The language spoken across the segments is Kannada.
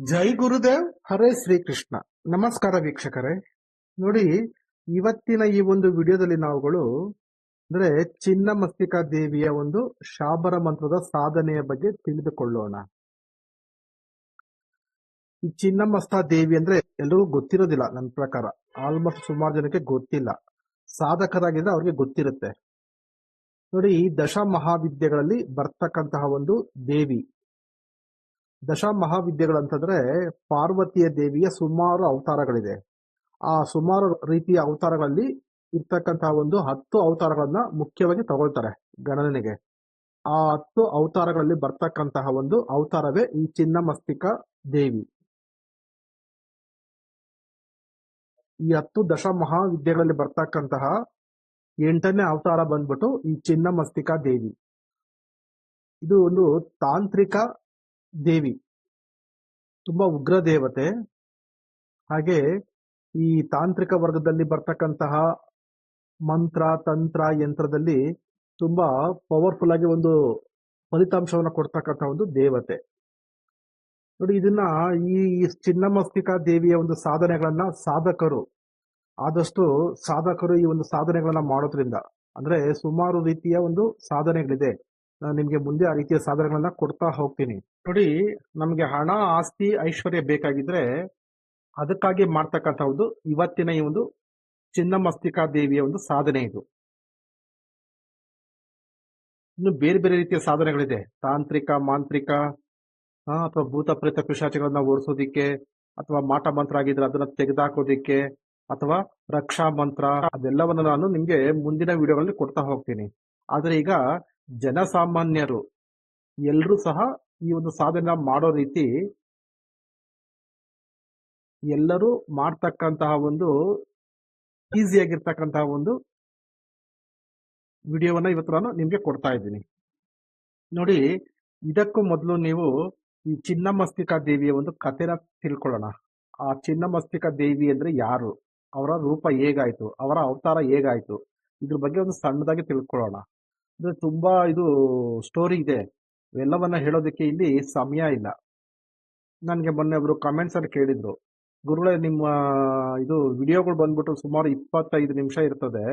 ಜೈ ಗುರುದೇವ್, ಹರೇ ಶ್ರೀಕೃಷ್ಣ. ನಮಸ್ಕಾರ ವೀಕ್ಷಕರೇ. ನೋಡಿ, ಇವತ್ತಿನ ಈ ಒಂದು ವಿಡಿಯೋದಲ್ಲಿ ನಾವುಗಳು ಅಂದ್ರೆ ಚಿನ್ನಮಸ್ತಿಕಾ ದೇವಿಯ ಒಂದು ಶಾಬರ ಮಂತ್ರದ ಸಾಧನೆಯ ಬಗ್ಗೆ ತಿಳಿದುಕೊಳ್ಳೋಣ. ಈ ಚಿನ್ನಮಸ್ತಾ ದೇವಿ ಅಂದ್ರೆ ಎಲ್ಲರಿಗೂ ಗೊತ್ತಿರೋದಿಲ್ಲ. ನನ್ನ ಪ್ರಕಾರ ಆಲ್ಮೋಸ್ಟ್ ಸುಮಾರು ಜನಕ್ಕೆ ಗೊತ್ತಿಲ್ಲ. ಸಾಧಕರಾಗಿದ್ರೆ ಅವ್ರಿಗೆ ಗೊತ್ತಿರುತ್ತೆ. ನೋಡಿ, ಈ ದಶ ಮಹಾವಿದ್ಯೆಗಳಲ್ಲಿ ಬರ್ತಕ್ಕಂತಹ ಒಂದು ದೇವಿ. ದಶ ಮಹಾವಿದ್ಯೆಗಳಂತಂದ್ರೆ ಪಾರ್ವತಿಯ ದೇವಿಯ ಸುಮಾರು ಅವತಾರಗಳಿದೆ. ಆ ಸುಮಾರು ರೀತಿಯ ಅವತಾರಗಳಲ್ಲಿ ಇರ್ತಕ್ಕಂತಹ ಒಂದು 10 ಅವತಾರಗಳನ್ನ ಮುಖ್ಯವಾಗಿ ತಗೊಳ್ತಾರೆ ಗಣನೆಗೆ. ಆ 10 ಅವತಾರಗಳಲ್ಲಿ ಬರ್ತಕ್ಕಂತಹ ಒಂದು ಅವತಾರವೇ ಈ ಚಿನ್ನಮಸ್ತಿಕಾ ದೇವಿ. ಈ 10 ದಶ ಮಹಾವಿದ್ಯೆಗಳಲ್ಲಿ ಬರ್ತಕ್ಕಂತಹ 8ನೇ ಅವತಾರ ಬಂದ್ಬಿಟ್ಟು ಈ ಚಿನ್ನಮಸ್ತಿಕಾ ದೇವಿ. ಇದು ಒಂದು ತಾಂತ್ರಿಕ ದೇವಿ, ತುಂಬಾ ಉಗ್ರ ದೇವತೆ. ಹಾಗೆ ಈ ತಾಂತ್ರಿಕ ವರ್ಗದಲ್ಲಿ ಬರ್ತಕ್ಕಂತಹ ಮಂತ್ರ, ತಂತ್ರ, ಯಂತ್ರದಲ್ಲಿ ತುಂಬಾ ಪವರ್ಫುಲ್ ಆಗಿ ಒಂದು ಫಲಿತಾಂಶವನ್ನು ಕೊಡ್ತಕ್ಕಂಥ ಒಂದು ದೇವತೆ. ನೋಡಿ, ಇದನ್ನ ಈ ಚಿನ್ನಮಸ್ತಿಕಾ ದೇವಿಯ ಒಂದು ಸಾಧನೆಗಳನ್ನ ಸಾಧಕರು ಈ ಒಂದು ಸಾಧನೆಗಳನ್ನ ಮಾಡೋದ್ರಿಂದ, ಅಂದ್ರೆ ಸುಮಾರು ರೀತಿಯ ಒಂದು ಸಾಧನೆಗಳಿದೆ. ನಾನು ನಿಮ್ಗೆ ಮುಂದೆ ಆ ರೀತಿಯ ಸಾಧನೆಗಳನ್ನ ಕೊಡ್ತಾ ಹೋಗ್ತೀನಿ. ನೋಡಿ, ನಮ್ಗೆ ಹಣ, ಆಸ್ತಿ, ಐಶ್ವರ್ಯ ಬೇಕಾಗಿದ್ರೆ ಅದಕ್ಕಾಗಿ ಮಾಡ್ತಕ್ಕಂಥ ಒಂದು ಇವತ್ತಿನ ಈ ಒಂದು ಚಿನ್ನಮಸ್ತಿಕಾ ದೇವಿಯ ಒಂದು ಸಾಧನೆ ಇದು. ಇನ್ನು ಬೇರೆ ಬೇರೆ ರೀತಿಯ ಸಾಧನೆಗಳಿದೆ. ತಾಂತ್ರಿಕ, ಮಾಂತ್ರಿಕ, ಅಥವಾ ಭೂತ ಪ್ರೇತ ಪಿಶಾಚಿಗಳನ್ನ ಓಡಿಸೋದಿಕ್ಕೆ, ಅಥವಾ ಮಾಟ ಮಂತ್ರ ಆಗಿದ್ರೆ ಅದನ್ನ ತೆಗೆದಾಕೋದಿಕ್ಕೆ, ಅಥವಾ ರಕ್ಷಾ ಮಂತ್ರ, ಅದೆಲ್ಲವನ್ನ ನಾನು ನಿಮ್ಗೆ ಮುಂದಿನ ವಿಡಿಯೋಗಳಲ್ಲಿ ಕೊಡ್ತಾ ಹೋಗ್ತೀನಿ. ಆದ್ರೆ ಈಗ ಜನಸಾಮಾನ್ಯರು ಎಲ್ರೂ ಸಹ ಈ ಒಂದು ಸಾಧನೆ ಮಾಡೋ ರೀತಿ ಎಲ್ಲರೂ ಮಾಡ್ತಕ್ಕಂತಹ ಒಂದು ಈಸಿಯಾಗಿರ್ತಕ್ಕಂತಹ ಒಂದು ವಿಡಿಯೋವನ್ನ ಇವತ್ತು ನಾನು ನಿಮ್ಗೆ ಕೊಡ್ತಾ ಇದ್ದೀನಿ. ನೋಡಿ, ಇದಕ್ಕೂ ಮೊದಲು ನೀವು ಈ ಚಿನ್ನಮಸ್ತಿಕಾ ದೇವಿಯ ಒಂದು ಕಥೆನ ತಿಳ್ಕೊಳ್ಳೋಣ. ಆ ಚಿನ್ನಮಸ್ತಿಕಾ ದೇವಿ ಅಂದ್ರೆ ಯಾರು, ಅವರ ರೂಪ ಹೇಗಾಯ್ತು, ಅವರ ಅವತಾರ ಹೇಗಾಯ್ತು, ಇದ್ರ ಬಗ್ಗೆ ಒಂದು ಸಣ್ಣದಾಗಿ ತಿಳ್ಕೊಳ್ಳೋಣ. ಅಂದ್ರೆ ತುಂಬಾ ಇದು ಸ್ಟೋರಿ ಇದೆ, ಎಲ್ಲವನ್ನ ಹೇಳೋದಕ್ಕೆ ಇಲ್ಲಿ ಸಮಯ ಇಲ್ಲ. ನನಗೆ ಮೊನ್ನೆ ಒಬ್ರು ಕಮೆಂಟ್ಸ್ ಅಲ್ಲಿ ಕೇಳಿದ್ರು, ಗುರುಗಳೇ ನಿಮ್ಮ ಇದು ವಿಡಿಯೋಗಳು ಬಂದ್ಬಿಟ್ಟು ಸುಮಾರು 25 ನಿಮಿಷ ಇರ್ತದೆ,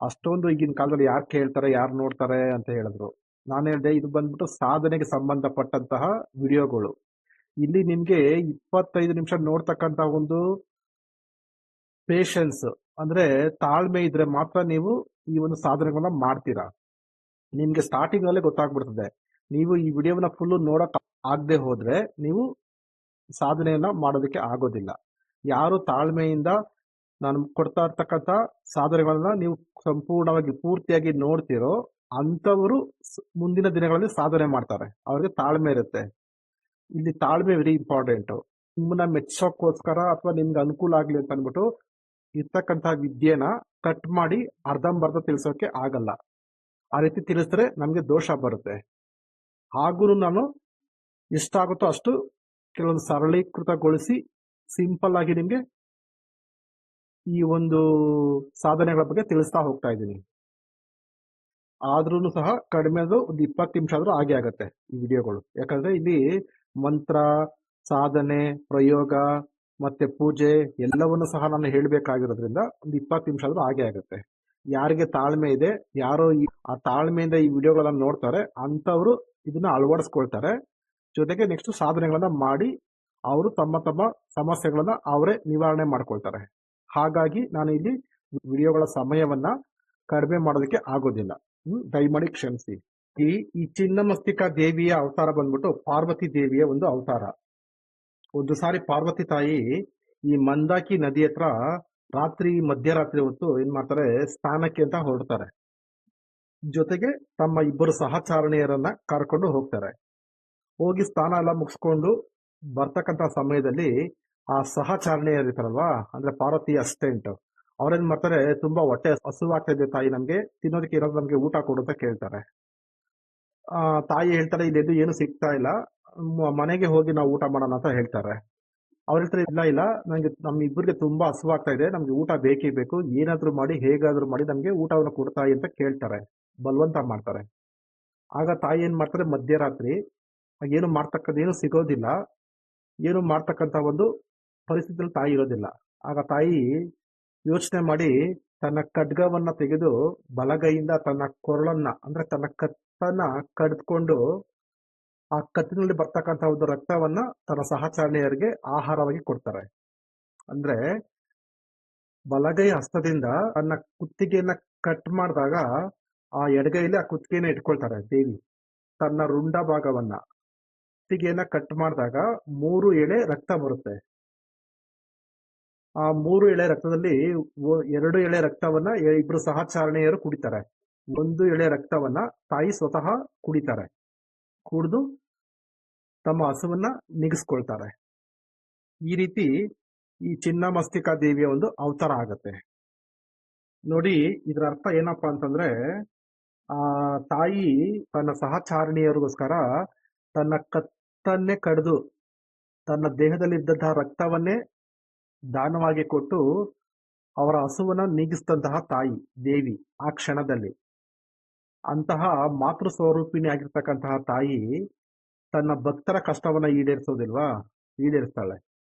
ಅಷ್ಟೊಂದು ಈಗಿನ ಕಾಲದಲ್ಲಿ ಯಾರು ಕೇಳ್ತಾರೆ, ಯಾರು ನೋಡ್ತಾರೆ ಅಂತ ಹೇಳಿದ್ರು. ನಾನು ಹೇಳಿದೆ, ಇದು ಬಂದ್ಬಿಟ್ಟು ಸಾಧನೆಗೆ ಸಂಬಂಧಪಟ್ಟಂತಹ ವಿಡಿಯೋಗಳು. ಇಲ್ಲಿ ನಿಮ್ಗೆ 25 ನಿಮಿಷ ನೋಡ್ತಕ್ಕಂತ ಒಂದು ಪೇಷನ್ಸ್, ಅಂದ್ರೆ ತಾಳ್ಮೆ ಇದ್ರೆ ಮಾತ್ರ ನೀವು ಈ ಒಂದು ಸಾಧನೆಗಳನ್ನ ಮಾಡ್ತೀರಾ. ನಿಮ್ಗೆ ಸ್ಟಾರ್ಟಿಂಗ್ ಅಲ್ಲೇ ಗೊತ್ತಾಗ್ಬಿಡ್ತದೆ. ನೀವು ಈ ವಿಡಿಯೋವನ್ನ ಫುಲ್ ನೋಡಕ್ ಆಗದೆ ಹೋದ್ರೆ ನೀವು ಸಾಧನೆಯನ್ನ ಮಾಡೋದಕ್ಕೆ ಆಗೋದಿಲ್ಲ. ಯಾರು ತಾಳ್ಮೆಯಿಂದ ನಾನು ಕೊಡ್ತಾ ಇರ್ತಕ್ಕಂಥ ಸಾಧನೆಗಳನ್ನ ನೀವು ಸಂಪೂರ್ಣವಾಗಿ ಪೂರ್ತಿಯಾಗಿ ನೋಡ್ತಿರೋ ಅಂತವರು ಮುಂದಿನ ದಿನಗಳಲ್ಲಿ ಸಾಧನೆ ಮಾಡ್ತಾರೆ. ಅವ್ರಿಗೆ ತಾಳ್ಮೆ ಇರುತ್ತೆ. ಇಲ್ಲಿ ತಾಳ್ಮೆ ವೆರಿ ಇಂಪಾರ್ಟೆಂಟ್. ನಿಮ್ಮನ್ನ ಮೆಚ್ಚೋಕ್ಕೋಸ್ಕರ ಅಥವಾ ನಿಮ್ಗೆ ಅನುಕೂಲ ಆಗ್ಲಿ ಅಂತ ಅಂದ್ಬಿಟ್ಟು ಇರ್ತಕ್ಕಂಥ ವಿದ್ಯೆನ ಕಟ್ ಮಾಡಿ ಅರ್ಧಂಬರ್ಧ ತಿಳಿಸೋಕೆ ಆಗಲ್ಲ. ಆ ರೀತಿ ತಿಳಿಸಿದ್ರೆ ನಮ್ಗೆ ದೋಷ ಬರುತ್ತೆ. ಹಾಗೂ ನಾನು ಎಷ್ಟಾಗುತ್ತೋ ಅಷ್ಟು ಕೆಲವೊಂದು ಸರಳೀಕೃತಗೊಳಿಸಿ ಸಿಂಪಲ್ ಆಗಿ ನಿಮ್ಗೆ ಈ ಒಂದು ಸಾಧನೆಗಳ ಬಗ್ಗೆ ತಿಳಿಸ್ತಾ ಹೋಗ್ತಾ ಇದ್ದೀನಿ. ಆದ್ರೂ ಸಹ ಕಡಿಮೆ ಒಂದು 20 ನಿಮಿಷ ಆದ್ರೂ ಆಗೇ ಆಗತ್ತೆ ಈ ವಿಡಿಯೋಗಳು. ಯಾಕಂದ್ರೆ ಇಲ್ಲಿ ಮಂತ್ರ, ಸಾಧನೆ, ಪ್ರಯೋಗ ಮತ್ತೆ ಪೂಜೆ ಎಲ್ಲವನ್ನು ಸಹ ನಾನು ಹೇಳ್ಬೇಕಾಗಿರೋದ್ರಿಂದ ಒಂದು 20 ನಿಮಿಷ ಆದ್ರೂ ಆಗೇ ಆಗತ್ತೆ. ಯಾರಿಗೆ ತಾಳ್ಮೆ ಇದೆ, ಯಾರೋ ಆ ತಾಳ್ಮೆಯಿಂದ ಈ ವಿಡಿಯೋಗಳನ್ನ ನೋಡ್ತಾರೆ ಅಂತವ್ರು ಇದನ್ನ ಅಳವಡಿಸ್ಕೊಳ್ತಾರೆ. ಜೊತೆಗೆ ನೆಕ್ಸ್ಟ್ ಸಾಧನೆಗಳನ್ನ ಮಾಡಿ ಅವರು ತಮ್ಮ ತಮ್ಮ ಸಮಸ್ಯೆಗಳನ್ನ ಅವರೇ ನಿವಾರಣೆ ಮಾಡ್ಕೊಳ್ತಾರೆ. ಹಾಗಾಗಿ ನಾನು ಇಲ್ಲಿ ವಿಡಿಯೋಗಳ ಸಮಯವನ್ನ ಕಡಿಮೆ ಮಾಡೋದಕ್ಕೆ ಆಗೋದಿಲ್ಲ. ದಯಮಾಡಿ ಕ್ಷಮಿಸಿ. ಈ ಚಿನ್ನಮಸ್ತಿಕಾ ದೇವಿಯ ಅವತಾರ ಬಂದ್ಬಿಟ್ಟು ಪಾರ್ವತಿ ದೇವಿಯ ಒಂದು ಅವತಾರ. ಒಂದು ಸಾರಿ ಪಾರ್ವತಿ ತಾಯಿ ಈ ಮಂದಾಕಿ ನದಿ ಹತ್ರ ಮಧ್ಯರಾತ್ರಿ ಹೊತ್ತು ಏನ್ ಮಾಡ್ತಾರೆ, ಸ್ನಾನಕ್ಕೆ ಅಂತ ಹೊರಡ್ತಾರೆ. ಜೊತೆಗೆ ತಮ್ಮ ಇಬ್ಬರು ಸಹಚಾರಣಿಯರನ್ನ ಕರ್ಕೊಂಡು ಹೋಗ್ತಾರೆ. ಹೋಗಿ ಸ್ನಾನ ಎಲ್ಲ ಮುಗಿಸ್ಕೊಂಡು ಬರ್ತಕ್ಕಂತ ಸಮಯದಲ್ಲಿ ಆ ಸಹಚಾರಣಿಯರಿರ್ತಾರಲ್ವಾ, ಅಂದ್ರೆ ಪಾರ್ವತಿ ಅಸಿಸ್ಟೆಂಟ್, ಅವ್ರೇನ್ ಮಾಡ್ತಾರೆ, ತುಂಬಾ ಹೊಟ್ಟೆ ಹಸುವಾಗ್ತಾ ಇದೆ ತಾಯಿ, ನಮ್ಗೆ ತಿನ್ನೋದಕ್ಕೆ ಏನಾದ್ರು ನಮ್ಗೆ ಊಟ ಕೊಡು ಅಂತ ಕೇಳ್ತಾರೆ. ತಾಯಿ ಹೇಳ್ತಾರೆ, ಇಲ್ಲೆದ್ದು ಏನು ಸಿಗ್ತಾ ಇಲ್ಲ, ಮನೆಗೆ ಹೋಗಿ ನಾವು ಊಟ ಮಾಡೋಣ ಅಂತ ಹೇಳ್ತಾರೆ. ಅವ್ರ ಹೇಳ್ತಾರೆ, ಇಲ್ಲ ಇಲ್ಲ, ನಂಗೆ ನಮ್ಮ ಇಬ್ಬರಿಗೆ ತುಂಬಾ ಹಸುವಾಗ್ತಾ ಇದೆ, ನಮ್ಗೆ ಊಟ ಬೇಕೇ ಬೇಕು, ಏನಾದ್ರೂ ಮಾಡಿ ಹೇಗಾದ್ರೂ ಮಾಡಿ ನಮ್ಗೆ ಊಟವನ್ನು ಕೊಡ್ತಾಯಿ ಅಂತ ಕೇಳ್ತಾರೆ, ಬಲವಂತ ಮಾಡ್ತಾರೆ. ಆಗ ತಾಯಿ ಏನ್ ಮಾಡ್ತಾರೆ, ಮಧ್ಯರಾತ್ರಿ ಏನು ಮಾಡ್ತಕ್ಕಂಥ ಏನು ಸಿಗೋದಿಲ್ಲ, ಏನು ಮಾಡ್ತಕ್ಕಂಥ ಒಂದು ಪರಿಸ್ಥಿತಿಯಲ್ಲಿ ತಾಯಿ ಇರೋದಿಲ್ಲ. ಆಗ ತಾಯಿ ಯೋಚನೆ ಮಾಡಿ ತನ್ನ ಖಡ್ಗವನ್ನ ತೆಗೆದು ಬಲಗೈಯಿಂದ ತನ್ನ ಕೊರಳನ್ನ ಅಂದ್ರೆ ತನ್ನ ಕತ್ತನ್ನ ಕಡ್ದುಕೊಂಡು ಆ ಕತ್ತಿನಲ್ಲಿ ಬರ್ತಕ್ಕಂಥ ಒಂದು ರಕ್ತವನ್ನ ತನ್ನ ಸಹಚಾರಿಣಿಯರಿಗೆ ಆಹಾರವಾಗಿ ಕೊಡ್ತಾರೆ. ಅಂದ್ರೆ ಬಲಗೈ ಹಸ್ತದಿಂದ ತನ್ನ ಕುತ್ತಿಗೆಯನ್ನ ಕಟ್ ಮಾಡಿದಾಗ ಆ ಎಡಗೈಲಿ ಆ ಕುತ್ತಿಗೆನ ಇಟ್ಕೊಳ್ತಾರೆ ದೇವಿ. ತನ್ನ ರುಂಡ ಭಾಗವನ್ನ ಕುತ್ತಿಗೆಯನ್ನ ಕಟ್ ಮಾಡಿದಾಗ 3 ಎಳೆ ರಕ್ತ ಬರುತ್ತೆ. ಆ 3 ಎಳೆ ರಕ್ತದಲ್ಲಿ 2 ಎಳೆ ರಕ್ತವನ್ನ ಇಬ್ರು ಸಹಚಾರಣೆಯರು ಕುಡಿತಾರೆ. 1 ಎಳೆ ರಕ್ತವನ್ನ ತಾಯಿ ಸ್ವತಃ ಕುಡಿತಾರೆ. ಕುಡಿದು ತಮ್ಮ ಹಸುವನ್ನ ನಿಗಿಸ್ಕೊಳ್ತಾರೆ. ಈ ರೀತಿ ಈ ಚಿನ್ನಮಸ್ತಿಕಾ ದೇವಿಯ ಒಂದು ಅವತಾರ ಆಗತ್ತೆ. ನೋಡಿ, ಇದರ ಅರ್ಥ ಏನಪ್ಪಾ ಅಂತಂದ್ರೆ ಆ ತಾಯಿ ತನ್ನ ಸಹಚಾರಿಣಿಯರಿಗೋಸ್ಕರ ತನ್ನ ಕತ್ತನ್ನೇ ಕಡಿದು ತನ್ನ ದೇಹದಲ್ಲಿದ್ದಂತಹ ರಕ್ತವನ್ನೇ ದಾನವಾಗಿ ಕೊಟ್ಟು ಅವರ ಹಸುವನ್ನ ನೀಗಿಸಿದಂತಹ ತಾಯಿ ದೇವಿ ಆ ಕ್ಷಣದಲ್ಲಿ. ಅಂತಹ ಮಾತೃ ಸ್ವರೂಪಿಣಿ ಆಗಿರ್ತಕ್ಕಂತಹ ತಾಯಿ ತನ್ನ ಭಕ್ತರ ಕಷ್ಟವನ್ನ ಈಡೇರಿಸ್ತಾಳೆ.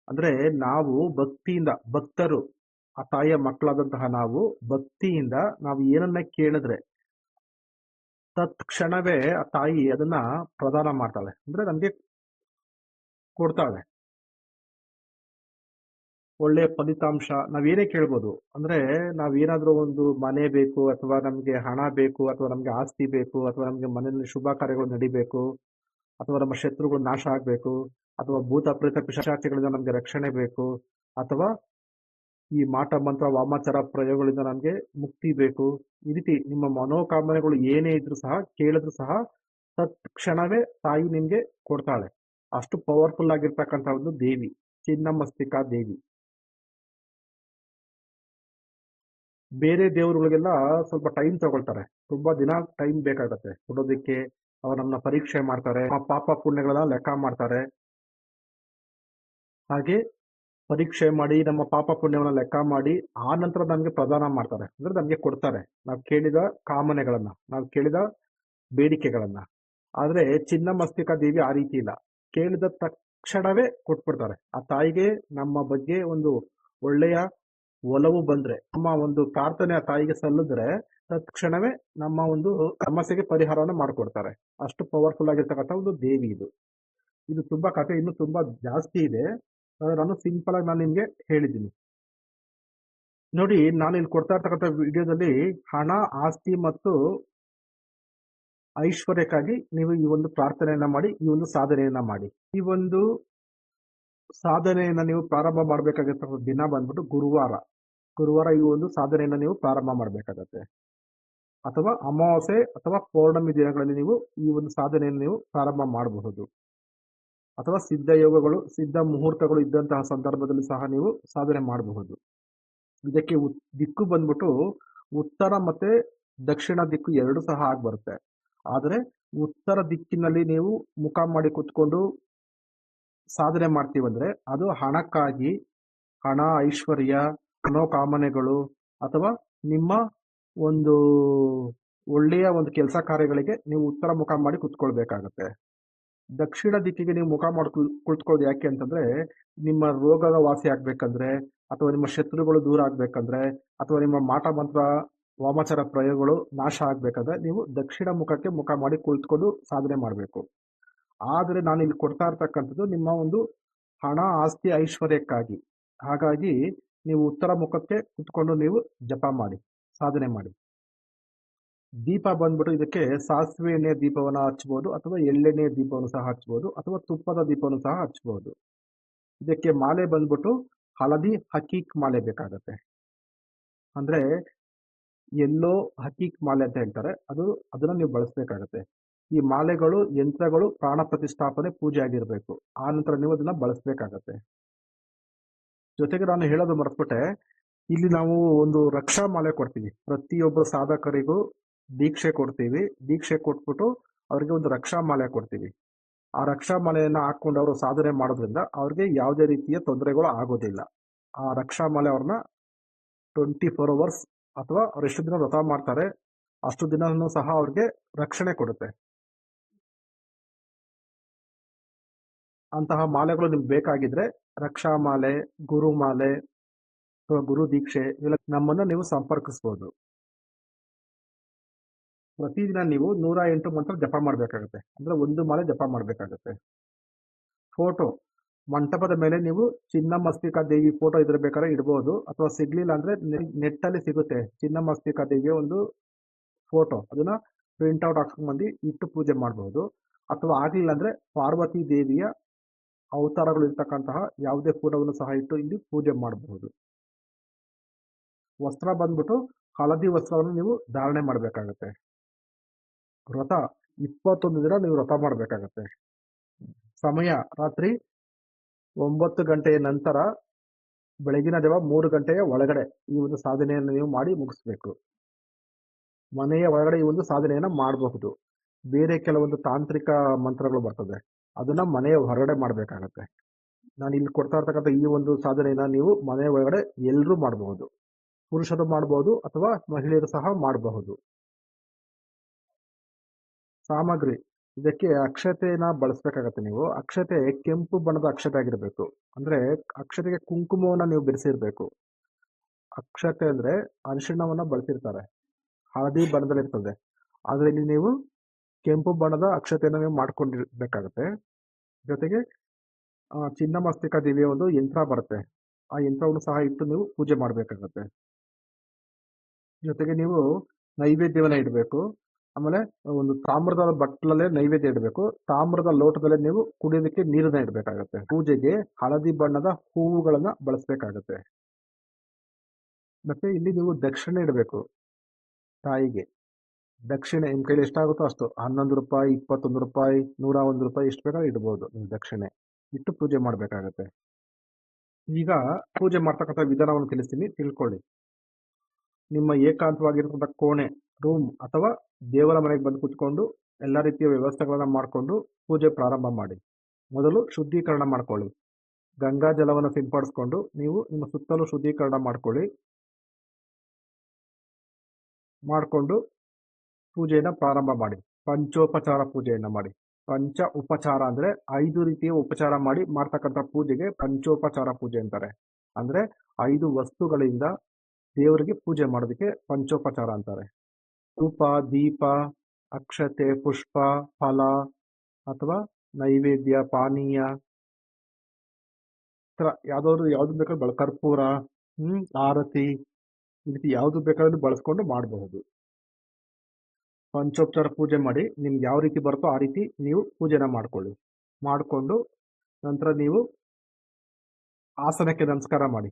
ಅಂದ್ರೆ ನಾವು ಭಕ್ತರು ಆ ತಾಯಿಯ ಮಕ್ಕಳಾದಂತಹ ನಾವು ಭಕ್ತಿಯಿಂದ ನಾವು ಏನನ್ನ ಕೇಳಿದ್ರೆ ತತ್ಕ್ಷಣವೇ ಆ ತಾಯಿ ಅದನ್ನ ಪ್ರದಾನ ಮಾಡ್ತಾಳೆ, ಅಂದ್ರೆ ನಮ್ಗೆ ಕೊಡ್ತಾಳೆ. ಒಳ್ಳೆಯ ಫಲಿತಾಂಶ ನಾವೇನೇ ಕೇಳ್ಬೋದು. ಅಂದ್ರೆ ನಾವೇನಾದ್ರೂ ಒಂದು ಮನೆ ಬೇಕು, ಅಥವಾ ನಮ್ಗೆ ಹಣ ಬೇಕು, ಅಥವಾ ನಮ್ಗೆ ಆಸ್ತಿ ಬೇಕು, ಅಥವಾ ನಮ್ಗೆ ಮನೆಯಲ್ಲಿ ಶುಭ ಕಾರ್ಯಗಳು ನಡಿಬೇಕು, ಅಥವಾ ನಮ್ಮ ಶತ್ರುಗಳು ನಾಶ ಆಗ್ಬೇಕು, ಅಥವಾ ಭೂತ ಪ್ರೇತ ಪಿಶಾಚಿಗಳಿಂದ ನಮ್ಗೆ ರಕ್ಷಣೆ ಬೇಕು, ಅಥವಾ ಈ ಮಾಟ ಮಂತ್ರ ವಾಮಾಚಾರ ಪ್ರಯೋಗಗಳಿಂದ ನಮ್ಗೆ ಮುಕ್ತಿ ಬೇಕು. ಈ ರೀತಿ ನಿಮ್ಮ ಮನೋಕಾಮನೆಗಳು ಏನೇ ಇದ್ರೂ ಸಹ ಕೇಳಿದ್ರು ಸಹ ತತ್ಕ್ಷಣವೇ ತಾಯಿ ನಿಮ್ಗೆ ಕೊಡ್ತಾಳೆ. ಅಷ್ಟು ಪವರ್ಫುಲ್ ಆಗಿರ್ತಕ್ಕಂಥ ಒಂದು ದೇವಿ ಚಿನ್ನಮಸ್ತಿಕಾ ದೇವಿ. ಬೇರೆ ದೇವರುಗಳಿಗೆಲ್ಲ ಸ್ವಲ್ಪ ಟೈಮ್ ತಗೊಳ್ತಾರೆ, ತುಂಬಾ ದಿನ ಟೈಮ್ ಬೇಕಾಗತ್ತೆ ಕೊಡೋದಕ್ಕೆ. ಅವ್ರು ನಮ್ಮನ್ನ ಪರೀಕ್ಷೆ ಮಾಡ್ತಾರೆ, ಆ ಪಾಪ ಪುಣ್ಯಗಳೆಲ್ಲ ಲೆಕ್ಕ ಮಾಡ್ತಾರೆ. ಹಾಗೆ ಪರೀಕ್ಷೆ ಮಾಡಿ ನಮ್ಮ ಪಾಪ ಪುಣ್ಯವನ್ನ ಲೆಕ್ಕ ಮಾಡಿ ಆ ನಂತರ ನಮ್ಗೆ ಪ್ರದಾನ ಮಾಡ್ತಾರೆ, ಅಂದ್ರೆ ನಮ್ಗೆ ಕೊಡ್ತಾರೆ ನಾವು ಕೇಳಿದ ಕಾಮನೆಗಳನ್ನ, ನಾವು ಕೇಳಿದ ಬೇಡಿಕೆಗಳನ್ನ. ಆದ್ರೆ ಚಿನ್ನಮಸ್ತಿಕಾ ದೇವಿ ಆ ರೀತಿ ಇಲ್ಲ, ಕೇಳಿದ ತಕ್ಷಣವೇ ಕೊಟ್ಬಿಡ್ತಾರೆ. ಆ ತಾಯಿಗೆ ನಮ್ಮ ಬಗ್ಗೆ ಒಂದು ಒಳ್ಳೆಯ ಒಲವು ಬಂದ್ರೆ, ನಮ್ಮ ಒಂದು ಪ್ರಾರ್ಥನೆ ಆ ತಾಯಿಗೆ ಸಲ್ಲಿದ್ರೆ ತಕ್ಷಣವೇ ನಮ್ಮ ಒಂದು ಸಮಸ್ಯೆಗೆ ಪರಿಹಾರವನ್ನು ಮಾಡಿಕೊಡ್ತಾರೆ. ಅಷ್ಟು ಪವರ್ಫುಲ್ ಆಗಿರ್ತಕ್ಕಂಥ ಒಂದು ದೇವಿ ಇದು. ಇದು ತುಂಬಾ ಕಥೆ ಇನ್ನು ತುಂಬಾ ಜಾಸ್ತಿ ಇದೆ, ನಾನು ಸಿಂಪಲ್ ಆಗಿ ನಾನು ನಿಮ್ಗೆ ಹೇಳಿದ್ದೀನಿ. ನೋಡಿ, ನಾನು ಇಲ್ಲಿ ಕೊಡ್ತಾ ಇರ್ತಕ್ಕಂಥ ವಿಡಿಯೋದಲ್ಲಿ ಹಣ, ಆಸ್ತಿ ಮತ್ತು ಐಶ್ವರ್ಯಕ್ಕಾಗಿ ನೀವು ಈ ಒಂದು ಪ್ರಾರ್ಥನೆಯನ್ನ ಮಾಡಿ, ಈ ಒಂದು ಸಾಧನೆಯನ್ನ ಮಾಡಿ. ಈ ಒಂದು ಸಾಧನೆಯನ್ನ ನೀವು ಪ್ರಾರಂಭ ಮಾಡಬೇಕಾಗಿರ್ತಕ್ಕಂಥ ದಿನ ಬಂದ್ಬಿಟ್ಟು ಗುರುವಾರ ಈ ಒಂದು ಸಾಧನೆಯನ್ನ ನೀವು ಪ್ರಾರಂಭ ಮಾಡಬೇಕಾಗತ್ತೆ. ಅಥವಾ ಅಮಾವಾಸ್ಯೆ ಅಥವಾ ಪೌರ್ಣಮಿ ದಿನಗಳಲ್ಲಿ ನೀವು ಈ ಒಂದು ಸಾಧನೆಯನ್ನು ನೀವು ಪ್ರಾರಂಭ ಮಾಡಬಹುದು. ಅಥವಾ ಸಿದ್ಧ ಯೋಗಗಳು, ಸಿದ್ಧ ಮುಹೂರ್ತಗಳು ಇದ್ದಂತಹ ಸಂದರ್ಭದಲ್ಲಿ ಸಹ ನೀವು ಸಾಧನೆ ಮಾಡಬಹುದು. ಇದಕ್ಕೆ ದಿಕ್ಕು ಬಂದ್ಬಿಟ್ಟು ಉತ್ತರ ಮತ್ತೆ ದಕ್ಷಿಣ ದಿಕ್ಕು ಎರಡು ಸಹ ಆಗಿ ಬರುತ್ತೆ. ಆದರೆ ಉತ್ತರ ದಿಕ್ಕಿನಲ್ಲಿ ನೀವು ಮುಖ ಮಾಡಿ ಕುತ್ಕೊಂಡು ಸಾಧನೆ ಮಾಡ್ತೀವಂದ್ರೆ ಅದು ಹಣಕ್ಕಾಗಿ, ಹಣ, ಐಶ್ವರ್ಯ, ಮನೋಕಾಮನೆಗಳು, ಅಥವಾ ನಿಮ್ಮ ಒಂದು ಒಳ್ಳೆಯ ಒಂದು ಕೆಲಸ ಕಾರ್ಯಗಳಿಗೆ ನೀವು ಉತ್ತರ ಮುಖ ಮಾಡಿ ಕುತ್ಕೊಳ್ಬೇಕಾಗತ್ತೆ. ದಕ್ಷಿಣ ದಿಕ್ಕಿಗೆ ನೀವು ಮುಖ ಮಾಡಿ ಕುಳಿತುಕೊಳ್ಳೋದು ಯಾಕೆ ಅಂತಂದ್ರೆ, ನಿಮ್ಮ ರೋಗದ ವಾಸಿ ಆಗ್ಬೇಕಂದ್ರೆ, ಅಥವಾ ನಿಮ್ಮ ಶತ್ರುಗಳು ದೂರ ಆಗ್ಬೇಕಂದ್ರೆ, ಅಥವಾ ನಿಮ್ಮ ಮಾಟ ಮಂತ್ರ ವಾಮಾಚಾರ ಪ್ರಯೋಗಗಳು ನಾಶ ಆಗ್ಬೇಕಂದ್ರೆ ನೀವು ದಕ್ಷಿಣ ಮುಖಕ್ಕೆ ಮುಖ ಮಾಡಿ ಕುಳಿತುಕೊಂಡು ಸಾಧನೆ ಮಾಡಬೇಕು. ಆದರೆ ನಾನು ಇಲ್ಲಿ ಕೊಡ್ತಾ ಇರ್ತಕ್ಕಂಥದ್ದು ನಿಮ್ಮ ಒಂದು ಹಣ, ಆಸ್ತಿ, ಐಶ್ವರ್ಯಕ್ಕಾಗಿ. ಹಾಗಾಗಿ ನೀವು ಉತ್ತರ ಮುಖಕ್ಕೆ ಕುತ್ಕೊಂಡು ನೀವು ಜಪ ಮಾಡಿ, ಸಾಧನೆ ಮಾಡಿ. ದೀಪ ಬಂದ್ಬಿಟ್ಟು ಇದಕ್ಕೆ ಸಾಸಿವೆ ಎಣ್ಣೆಯ ದೀಪವನ್ನು ಹಚ್ಚಬಹುದು, ಅಥವಾ ಎಳ್ಳೆಣ್ಣೆಯ ದೀಪವನ್ನು ಸಹ ಹಚ್ಚಬಹುದು, ಅಥವಾ ತುಪ್ಪದ ದೀಪವನ್ನು ಸಹ ಹಚ್ಚಬಹುದು. ಇದಕ್ಕೆ ಮಾಲೆ ಬಂದ್ಬಿಟ್ಟು ಹಳದಿ ಹಕೀಕ್ ಮಾಲೆ ಬೇಕಾಗತ್ತೆ. ಅಂದ್ರೆ ಎಲ್ಲೋ ಹಕೀಕ್ ಮಾಲೆ ಅಂತ ಹೇಳ್ತಾರೆ, ಅದನ್ನ ನೀವು ಬಳಸಬೇಕಾಗತ್ತೆ. ಈ ಮಾಲೆಗಳು, ಯಂತ್ರಗಳು ಪ್ರಾಣ ಪ್ರತಿಷ್ಠಾಪನೆ ಪೂಜೆ ಆಗಿರ್ಬೇಕು, ಆ ನಂತರ ನೀವು ಅದನ್ನ ಬಳಸಬೇಕಾಗತ್ತೆ. ಜೊತೆಗೆ ನಾನು ಹೇಳೋದು ಮರೆತುಬಿಟ್ಟೆ, ಇಲ್ಲಿ ನಾವು ಒಂದು ರಕ್ಷಾ ಮಾಲೆ ಕೊಡ್ತೀವಿ. ಪ್ರತಿಯೊಬ್ಬ ಸಾಧಕರಿಗೂ ದೀಕ್ಷೆ ಕೊಡ್ತೀವಿ. ದೀಕ್ಷೆ ಕೊಟ್ಬಿಟ್ಟು ಅವ್ರಿಗೆ ಒಂದು ರಕ್ಷಾ ಮಾಲೆ ಕೊಡ್ತೀವಿ. ಆ ರಕ್ಷಾ ಮಾಲೆಯನ್ನ ಹಾಕೊಂಡು ಅವರು ಸಾಧನೆ ಮಾಡೋದ್ರಿಂದ ಅವ್ರಿಗೆ ಯಾವುದೇ ರೀತಿಯ ತೊಂದರೆಗಳು ಆಗೋದಿಲ್ಲ. ಆ ರಕ್ಷಾ ಮಾಲೆ ಅವ್ರನ್ನ 24 hours, ಅಥವಾ ಅವ್ರು ಎಷ್ಟು ದಿನ ವ್ರತ ಮಾಡ್ತಾರೆ ಅಷ್ಟು ದಿನನೂ ಸಹ ಅವ್ರಿಗೆ ರಕ್ಷಣೆ ಕೊಡುತ್ತೆ. ಅಂತಹ ಮಾಲೆಗಳು ನಿಮ್ಗೆ ಬೇಕಾಗಿದ್ರೆ ರಕ್ಷಾ ಮಾಲೆ, ಗುರು ಮಾಲೆ ಅಥವಾ ಗುರು ದೀಕ್ಷೆ ಇವೆಲ್ಲ ನಮ್ಮನ್ನು ನೀವು ಸಂಪರ್ಕಿಸ್ಬೋದು. ಪ್ರತಿದಿನ ನೀವು 108 ಮಂತ್ರ ಜಪ ಮಾಡಬೇಕಾಗುತ್ತೆ. ಅಂದ್ರೆ ಒಂದು ಮಾಲೆ ಜಪ ಮಾಡಬೇಕಾಗುತ್ತೆ. ಫೋಟೋ ಮಂಟಪದ ಮೇಲೆ ನೀವು ಚಿನ್ನಮಸ್ತಿಕಾ ದೇವಿ ಫೋಟೋ ಇದ್ರೆ ಬೇಕಾದ್ರೆ ಇಡ್ಬೋದು, ಅಥವಾ ಸಿಗ್ಲಿಲ್ಲ ಅಂದ್ರೆ ನೆಟ್ ಅಲ್ಲಿ ಸಿಗುತ್ತೆ ಚಿನ್ನಮಸ್ತಿಕಾ ದೇವಿಯ ಒಂದು ಫೋಟೋ, ಅದನ್ನ ಪ್ರಿಂಟ್ ಔಟ್ ಹಾಕ್ಸ್ಕೊಂಡ್ ಬಂದು ಇಟ್ಟು ಪೂಜೆ ಮಾಡಬಹುದು. ಅಥವಾ ಆಗ್ಲಿಲ್ಲ ಅಂದ್ರೆ ಪಾರ್ವತಿ ದೇವಿಯ ಅವತಾರಗಳು ಇರ್ತಕ್ಕಂತಹ ಯಾವುದೇ ಫೋಟೋವನ್ನು ಸಹ ಇಟ್ಟು ಇಲ್ಲಿ ಪೂಜೆ ಮಾಡಬಹುದು. ವಸ್ತ್ರ ಬಂದ್ಬಿಟ್ಟು ಹಳದಿ ವಸ್ತ್ರವನ್ನು ನೀವು ಧಾರಣೆ ಮಾಡಬೇಕಾಗತ್ತೆ. ವ್ರತ 21 ದಿನ ನೀವು ವ್ರತ ಮಾಡಬೇಕಾಗತ್ತೆ. ಸಮಯ ರಾತ್ರಿ 9 ಗಂಟೆಯ ನಂತರ ಬೆಳಗಿನ ಜಾವ 3 ಗಂಟೆಯ ಒಳಗಡೆ ಈ ಒಂದು ಸಾಧನೆಯನ್ನು ನೀವು ಮಾಡಿ ಮುಗಿಸ್ಬೇಕು. ಮನೆಯ ಒಳಗಡೆ ಈ ಒಂದು ಸಾಧನೆಯನ್ನ ಮಾಡಬಹುದು. ಬೇರೆ ಕೆಲವೊಂದು ತಾಂತ್ರಿಕ ಮಂತ್ರಗಳು ಬರ್ತದೆ, ಅದನ್ನ ಮನೆಯ ಹೊರಗಡೆ ಮಾಡಬೇಕಾಗತ್ತೆ. ನಾನು ಇಲ್ಲಿ ಕೊಡ್ತಾ ಇರ್ತಕ್ಕಂಥ ಈ ಒಂದು ಸಾಧನೆಯನ್ನ ನೀವು ಮನೆಯ ಒಳಗಡೆ ಎಲ್ಲರೂ ಮಾಡಬಹುದು. ಪುರುಷರು ಮಾಡಬಹುದು ಅಥವಾ ಮಹಿಳೆಯರು ಸಹ ಮಾಡಬಹುದು. ಸಾಮಗ್ರಿ, ಇದಕ್ಕೆ ಅಕ್ಷತೆನ ಬಳಸಬೇಕಾಗತ್ತೆ. ನೀವು ಅಕ್ಷತೆ ಕೆಂಪು ಬಣ್ಣದ ಅಕ್ಷತೆ ಆಗಿರಬೇಕು. ಅಂದ್ರೆ ಅಕ್ಷತೆಗೆ ಕುಂಕುಮವನ್ನ ನೀವು ಬೆರೆಸಿರ್ಬೇಕು. ಅಕ್ಷತೆ ಅಂದ್ರೆ ಅರಿಶಿಣವನ್ನ ಬಳಸಿರ್ತಾರೆ, ಹಳದಿ ಬಣ್ಣದಲ್ಲಿರ್ತದೆ. ಆದ್ರೆ ಇಲ್ಲಿ ನೀವು ಕೆಂಪು ಬಣ್ಣದ ಅಕ್ಷತೆಯನ್ನು ನೀವು ಮಾಡ್ಕೊಂಡಿರ್ಬೇಕಾಗತ್ತೆ. ಜೊತೆಗೆ ಚಿನ್ನಮಸ್ತಿಕಾ ದೇವಿಯ ಒಂದು ಯಂತ್ರ ಬರುತ್ತೆ, ಆ ಯಂತ್ರವನ್ನು ಸಹ ಇಟ್ಟು ನೀವು ಪೂಜೆ ಮಾಡಬೇಕಾಗತ್ತೆ. ಜೊತೆಗೆ ನೀವು ನೈವೇದ್ಯವನ್ನ ಇಡಬೇಕು. ಆಮೇಲೆ ಒಂದು ತಾಮ್ರದ ಬಟ್ಲಲ್ಲೇ ನೈವೇದ್ಯ ಇಡಬೇಕು. ತಾಮ್ರದ ಲೋಟದಲ್ಲೇ ನೀವು ಕುಡಿಯೋದಕ್ಕೆ ನೀರನ್ನ ಇಡಬೇಕಾಗತ್ತೆ. ಪೂಜೆಗೆ ಹಳದಿ ಬಣ್ಣದ ಹೂವುಗಳನ್ನ ಬಳಸಬೇಕಾಗತ್ತೆ. ಮತ್ತೆ ಇಲ್ಲಿ ನೀವು ದಕ್ಷಿಣೆ ಇಡಬೇಕು ತಾಯಿಗೆ. ದಕ್ಷಿಣೆ ನಿಮ್ ಕೈಲಿ ಎಷ್ಟಾಗುತ್ತೋ ಅಷ್ಟು, 11 ರೂಪಾಯಿ, 21 ರೂಪಾಯಿ, 101 ರೂಪಾಯಿ, ಎಷ್ಟು ಬೇಕಾದ್ರೂ ಇಡ್ಬೋದು ನೀವು ದಕ್ಷಿಣೆ ಇಟ್ಟು ಪೂಜೆ ಮಾಡಬೇಕಾಗತ್ತೆ. ಈಗ ಪೂಜೆ ಮಾಡ್ತಕ್ಕಂಥ ವಿಧಾನವನ್ನು ತಿಳಿಸ್ತೀನಿ, ತಿಳ್ಕೊಳ್ಳಿ. ನಿಮ್ಮ ಏಕಾಂತವಾಗಿರ್ತಕ್ಕಂಥ ಕೋಣೆ, ರೂಮ್ ಅಥವಾ ದೇವರ ಮನೆಗೆ ಬಂದು ಕುತ್ಕೊಂಡು ಎಲ್ಲ ರೀತಿಯ ವ್ಯವಸ್ಥೆಗಳನ್ನ ಮಾಡಿಕೊಂಡು ಪೂಜೆ ಪ್ರಾರಂಭ ಮಾಡಿ. ಮೊದಲು ಶುದ್ಧೀಕರಣ ಮಾಡ್ಕೊಳ್ಳಿ. ಗಂಗಾ ಜಲವನ್ನು ಸಿಂಪಡಿಸ್ಕೊಂಡು ನೀವು ನಿಮ್ಮ ಸುತ್ತಲೂ ಶುದ್ಧೀಕರಣ ಮಾಡಿಕೊಂಡು ಪೂಜೆಯನ್ನ ಪ್ರಾರಂಭ ಮಾಡಿ. ಪಂಚೋಪಚಾರ ಪೂಜೆಯನ್ನ ಮಾಡಿ. ಪಂಚ ಉಪಚಾರ ಅಂದ್ರೆ 5 ರೀತಿಯ ಉಪಚಾರ ಮಾಡಿ ಮಾಡ್ತಕ್ಕಂಥ ಪೂಜೆಗೆ ಪಂಚೋಪಚಾರ ಪೂಜೆ ಅಂತಾರೆ. ಅಂದ್ರೆ 5 ವಸ್ತುಗಳಿಂದ ದೇವರಿಗೆ ಪೂಜೆ ಮಾಡೋದಕ್ಕೆ ಪಂಚೋಪಚಾರ ಅಂತಾರೆ. ಧೂಪ, ದೀಪ, ಅಕ್ಷತೆ, ಪುಷ್ಪ, ಫಲ ಅಥವಾ ನೈವೇದ್ಯ, ಪಾನೀಯ, ಯಾವ್ದು ಬೇಕಾದ್ರೂ ಕರ್ಪೂರ, ಆರತಿ, ಈ ರೀತಿ ಯಾವ್ದು ಬೇಕಾದ್ರೂ ಬಳಸ್ಕೊಂಡು ಮಾಡಬಹುದು. ಪಂಚೋಪಚಾರ ಪೂಜೆ ಮಾಡಿ ನಿಮ್ಗೆ ಯಾವ ರೀತಿ ಬರುತ್ತೋ ಆ ರೀತಿ ನೀವು ಪೂಜೆನ ಮಾಡಿಕೊಂಡು ನಂತರ ನೀವು ಆಸನಕ್ಕೆ ನಮಸ್ಕಾರ ಮಾಡಿ.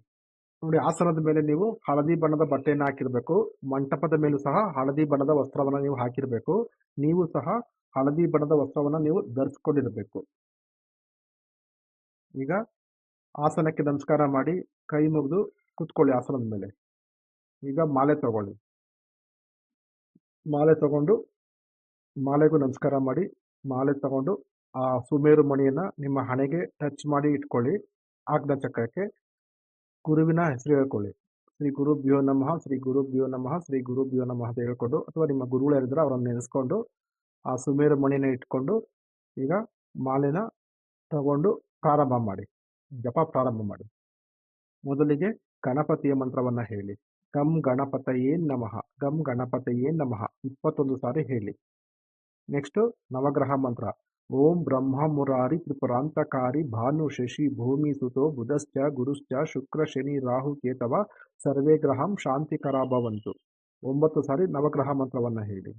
ನೋಡಿ, ಆಸನದ ಮೇಲೆ ನೀವು ಹಳದಿ ಬಣ್ಣದ ಬಟ್ಟೆಯನ್ನು ಹಾಕಿರ್ಬೇಕು. ಮಂಟಪದ ಮೇಲೂ ಸಹ ಹಳದಿ ಬಣ್ಣದ ವಸ್ತ್ರವನ್ನ ನೀವು ಹಾಕಿರ್ಬೇಕು. ನೀವು ಸಹ ಹಳದಿ ಬಣ್ಣದ ವಸ್ತ್ರವನ್ನ ನೀವು ಧರಿಸ್ಕೊಂಡಿರ್ಬೇಕು. ಈಗ ಆಸನಕ್ಕೆ ನಮಸ್ಕಾರ ಮಾಡಿ ಕೈ ಮುಗಿದು ಕುತ್ಕೊಳ್ಳಿ ಆಸನದ ಮೇಲೆ. ಈಗ ಮಾಲೆ ತಗೊಳ್ಳಿ. ಮಾಲೆ ತಗೊಂಡು ಮಾಲೆಗೂ ನಮಸ್ಕಾರ ಮಾಡಿ ಮಾಲೆ ತಗೊಂಡು ಆ ಸುಮೇರು ಮಣಿಯನ್ನ ನಿಮ್ಮ ಹಣೆಗೆ ಟಚ್ ಮಾಡಿ ಇಟ್ಕೊಳ್ಳಿ. ಆಜ್ಞಾ ಚಕ್ರಕ್ಕೆ ಗುರುವಿನ ಹೆಸರು ಹೇಳ್ಕೊಳ್ಳಿ. ಶ್ರೀ ಗುರುಭ್ಯೋ ನಮಃ, ಶ್ರೀ ಗುರುಭ್ಯೋ ನಮಃ, ಶ್ರೀ ಗುರುಭ್ಯೋ ನಮಃ ಅಂತ ಹೇಳ್ಕೊಂಡು, ಅಥವಾ ನಿಮ್ಮ ಗುರುಗಳು ಯಾರಿದ್ರೆ ಅವರನ್ನು ನೆನೆಸ್ಕೊಂಡು ಆ ಸುಮೇರು ಮಣಿನ ಇಟ್ಕೊಂಡು ಈಗ ಮಾಲೆನ ತಗೊಂಡು ಪ್ರಾರಂಭ ಮಾಡಿ, ಜಪ ಪ್ರಾರಂಭ ಮಾಡಿ. ಮೊದಲಿಗೆ ಗಣಪತಿಯ ಮಂತ್ರವನ್ನ ಹೇಳಿ. ಗಂ ಗಣಪತಯೇ ನಮಃ, ಗಂ ಗಣಪತಯೇ ನಮಃ 21 ಸಾರಿ ಹೇಳಿ. ನೆಕ್ಸ್ಟ್ ನವಗ್ರಹ ಮಂತ್ರ. ಓಂ ಬ್ರಹ್ಮ ಮುರಾರಿ ತ್ರಿಪುರಾಂತಕಾರಿ ಭಾನು ಶಶಿ ಭೂಮಿ ಸುತೋ ಬುಧಶ್ಚ ಗುರುಶ್ಚ ಶುಕ್ರ ಶನಿ ರಾಹು ಕೇತವ ಸರ್ವೇ ಗ್ರಹಂ ಶಾಂತಿಕರಾಭವಂತು 9 ಸಾರಿ ನವಗ್ರಹ ಮಂತ್ರವನ್ನ ಹೇಳಿ.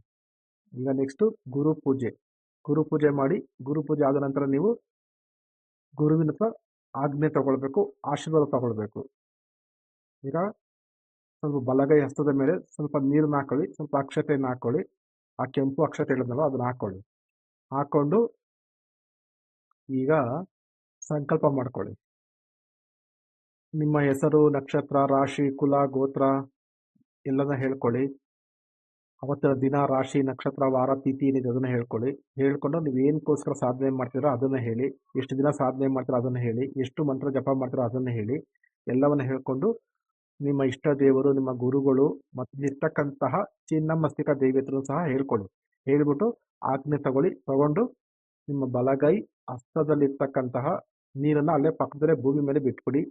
ಈಗ ನೆಕ್ಸ್ಟ್ ಗುರುಪೂಜೆ ಮಾಡಿ. ಗುರುಪೂಜೆ ಆದ ನಂತರ ನೀವು ಗುರುವಿನ ಹತ್ರ ಆಜ್ಞೆ ತಗೊಳ್ಬೇಕು, ಆಶೀರ್ವಾದ ತಗೊಳ್ಬೇಕು. ಈಗ ಸ್ವಲ್ಪ ಬಲಗೈ ಹಸ್ತದ ಮೇಲೆ ಸ್ವಲ್ಪ ನೀರನ್ನ ಹಾಕೊಳ್ಳಿ, ಸ್ವಲ್ಪ ಅಕ್ಷತೆಯನ್ನು ಹಾಕೊಳ್ಳಿ. ಆ ಕೆಂಪು ಅಕ್ಷತೆ ಹೇಳಿದ್ನಲ್ಲ ಅದನ್ನ ಹಾಕೊಂಡು ಈಗ ಸಂಕಲ್ಪ ಮಾಡ್ಕೊಳ್ಳಿ. ನಿಮ್ಮ ಹೆಸರು, ನಕ್ಷತ್ರ, ರಾಶಿ, ಕುಲ, ಗೋತ್ರ ಎಲ್ಲನ ಹೇಳ್ಕೊಳ್ಳಿ. ಅವತ್ತಿನ ದಿನ, ರಾಶಿ, ನಕ್ಷತ್ರ, ವಾರ, ತಿಥಿ ಏನಿದೆ ಅದನ್ನ ಹೇಳ್ಕೊಂಡು ನೀವು ಏನಕ್ಕೋಸ್ಕರ ಸಾಧನೆ ಮಾಡ್ತೀರೋ ಅದನ್ನ ಹೇಳಿ. ಎಷ್ಟು ದಿನ ಸಾಧನೆ ಮಾಡ್ತೀರೋ ಅದನ್ನ ಹೇಳಿ. ಎಷ್ಟು ಮಂತ್ರ ಜಪ ಮಾಡ್ತೀರೋ ಅದನ್ನ ಹೇಳಿ. ಎಲ್ಲವನ್ನ ಹೇಳ್ಕೊಂಡು ನಿಮ್ಮ ಇಷ್ಟ ದೇವರು, ನಿಮ್ಮ ಗುರುಗಳು ಮತ್ತು ಇರ್ತಕ್ಕಂತಹ ಚಿನ್ನಮಸ್ತಿಕಾ ದೇವಿ ಹತ್ರ ಸಹ ಹೇಳ್ಬಿಟ್ಟು ಆಜ್ಞೆ ತಗೊಂಡು ನಿಮ್ಮ ಬಲಗೈ ಹಸ್ತದಲ್ಲಿರ್ತಕ್ಕಂತಹ ನೀರನ್ನು ಅಲ್ಲೇ ಪಕ್ಕದಲ್ಲೇ ಭೂಮಿ ಮೇಲೆ ಬಿಟ್ಬಿಡಿ.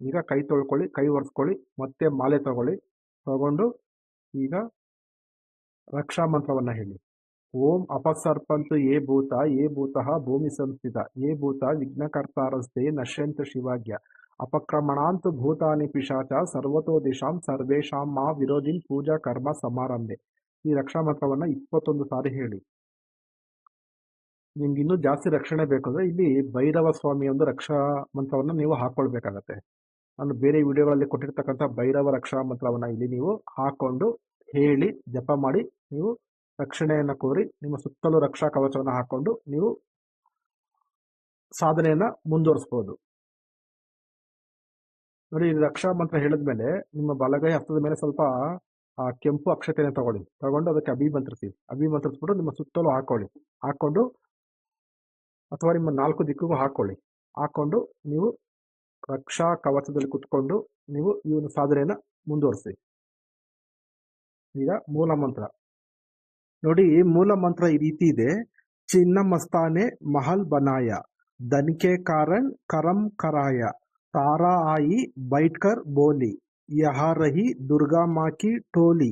ಈಗ ಕೈ ತೊಳ್ಕೊಳ್ಳಿ, ಕೈ ಒರೆಸ್ಕೊಳ್ಳಿ, ಮತ್ತೆ ಮಾಲೆ ತಗೊಂಡು ಈಗ ರಕ್ಷಾ ಮಂತ್ರವನ್ನ ಹೇಳಿ. ಓಂ ಅಪಸರ್ಪಂತು ಯೇ ಭೂತಃ ಭೂಮಿ ಸಂಸ್ಥಿತ ಯೇ ಭೂತ ವಿಘ್ನಕರ್ತಾರಸ್ತೆ ನಶ್ಯಂತ ಶಿವಾಜ್ಞ ಅಪಕ್ರಮಣಾಂತು ಭೂತಾನಿ ಪಿಶಾಚ ಸರ್ವತೋ ದಿಶಾಂ ಸರ್ವೇಶಾಂ ಮಾ ವಿರೋಧಿನ್ ಪೂಜಾ ಕರ್ಮ ಸಮಾರಂಭೆ. ಈ ರಕ್ಷಾ ಮಂತ್ರವನ್ನ 21 ಸಾರಿ ಹೇಳಿ. ನಿಮ್ಗೆ ಇನ್ನೂ ಜಾಸ್ತಿ ರಕ್ಷಣೆ ಬೇಕಂದ್ರೆ ಇಲ್ಲಿ ಭೈರವ ಸ್ವಾಮಿಯ ಒಂದು ರಕ್ಷಾ ಮಂತ್ರವನ್ನ ನೀವು ಹಾಕೊಳ್ಬೇಕಾಗತ್ತೆ. ನಾನು ಬೇರೆ ವಿಡಿಯೋಗಳಲ್ಲಿ ಕೊಟ್ಟಿರ್ತಕ್ಕಂಥ ಭೈರವ ರಕ್ಷಾ ಮಂತ್ರವನ್ನ ಇಲ್ಲಿ ನೀವು ಹಾಕೊಂಡು ಹೇಳಿ ಜಪ ಮಾಡಿ ನೀವು ರಕ್ಷಣೆಯನ್ನ ಕೋರಿ ನಿಮ್ಮ ಸುತ್ತಲೂ ರಕ್ಷಾ ಕವಚವನ್ನು ಹಾಕೊಂಡು ನೀವು ಸಾಧನೆಯನ್ನ ಮುಂದುವರಿಸಬಹುದು. ನೋಡಿ, ರಕ್ಷಾ ಮಂತ್ರ ಹೇಳಿದ್ಮೇಲೆ ನಿಮ್ಮ ಬಲಗೈ ಹಸ್ತದ ಮೇಲೆ ಸ್ವಲ್ಪ ಕೆಂಪು ಅಕ್ಷತೆಯನ್ನು ತಗೊಂಡು ಅದಕ್ಕೆ ಅಭಿಮಂತ್ರಿಸ್ಬಿಟ್ಟು ನಿಮ್ಮ ಸುತ್ತಲೂ ಹಾಕೊಂಡು ಅಥವಾ ನಿಮ್ಮ 4 ದಿಕ್ಕಿಗೂ ಹಾಕೊಂಡು ನೀವು ರಕ್ಷಾ ಕವಚದಲ್ಲಿ ಕುತ್ಕೊಂಡು ನೀವು ಈ ಒಂದು ಸಾಧನೆಯನ್ನ ಮುಂದುವರಿಸಿ. ಈಗ ಮೂಲ ಮಂತ್ರ ನೋಡಿ, ಮೂಲ ಮಂತ್ರ ಈ ರೀತಿ ಇದೆ. ಚಿನ್ನ ಮಸ್ತಾನೆ ಮಹಲ್ ಬನಾಯ, ಧನ್ ಕೆ ಕಾರಣ್ ಕರಂ ಕರಾಯ, ತಾರಾ ಆಯಿ ಬೈಟ್ಕರ್ ಬೋಲಿ, ಯಹಾ ರಹಿ ದುರ್ಗಾ ಮಾ ಕಿ ಟೋಲಿ,